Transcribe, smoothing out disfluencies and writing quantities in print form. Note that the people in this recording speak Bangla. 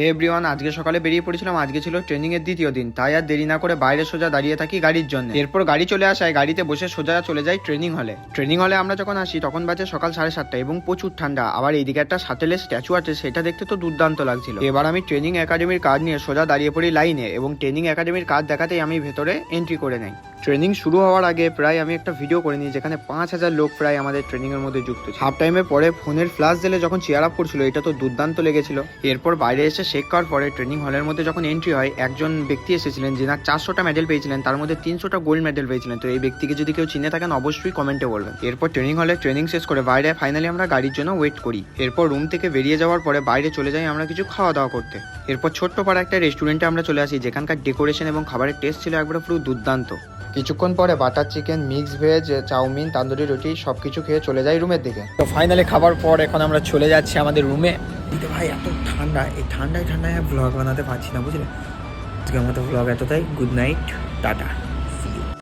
হে এভরিওয়ান, আজকে সকালে বেরিয়ে পড়েছিলাম। আজকে ছিল ট্রেনিং এর দ্বিতীয় দিন, তাই আর দেরি না করে বাইরে সোজা দাঁড়িয়ে থাকি গাড়ির জন্য। এরপর গাড়ি চলে আসায় গাড়িতে বসে সোজা চলে যাই ট্রেনিং হলে। ট্রেনিং হলে আমরা যখন আসি তখন বাজে সকাল 7:30 এবং প্রচুর ঠান্ডা। আবার এইদিকে একটা শাটেলের স্ট্যাচু আছে, সেটা দেখতে তো দুর্দান্ত লাগছিল। এবার আমি ট্রেনিং একাডেমির কার্ড নিয়ে সোজা দাঁড়িয়ে পড়ি লাইনে এবং ট্রেনিং একাডেমির কার্ড দেখাতেই আমি ভেতরে এন্ট্রি করে নেই। ট্রেনিং শুরু হওয়ার আগে প্রায় আমি একটা ভিডিও করে নিই, যেখানে 5000 লোক প্রায় আমাদের ট্রেনিং এর মধ্যে যুক্ত ছিল। হাফ টাইমের পরে ফোনের ফ্ল্যাশ দিলে যখন চেয়ার আপ করছিল, এটা তো দুর্দান্ত লেগেছিল। এরপর বাইরে এসে শেক করার পরে ট্রেনিং হলের মধ্যে যখন এন্ট্রি হয়, একজন ব্যক্তি এসেছিলেন যিনি 400টা মেডেল পেয়েছিলেন, তার মধ্যে 300টা গোল্ড মেডেল পেয়েছিলেন। তো এই ব্যক্তিকে যদি কেউ চিনে থাকেন অবশ্যই কমেন্টে বলবেন। এরপর ট্রেনিং হলে ট্রেনিং শেষ করে বাইরে ফাইনালি আমরা গাড়ির জন্য ওয়েট করি। এরপর রুম থেকে বেরিয়ে যাওয়ার পরে বাইরে চলে যাই আমরা কিছু খাওয়া দাওয়া করতে। এরপর ছোট্ট পাড়া একটা রেস্টুরেন্টে আমরা চলে আসি, যেখানকার ডেকোরেশন এবং খাবারের টেস্ট ছিল একবারে পুরো দুর্দান্ত। কিছুক্ষণ পরে butter chicken, mix veg, chowmein, tandoori roti সবকিছু খেয়ে চলে যাই রুমের দিকে। তো ফাইনালি খাবার পর এখন আমরা চলে যাচ্ছি আমাদের রুমে। ভাই এত ঠান্ডা, এই ঠান্ডায় ব্লগ বানাতে পারছি না, বুঝলে। আজকে আমাদের ব্লগ এতটাই। Good night, tata.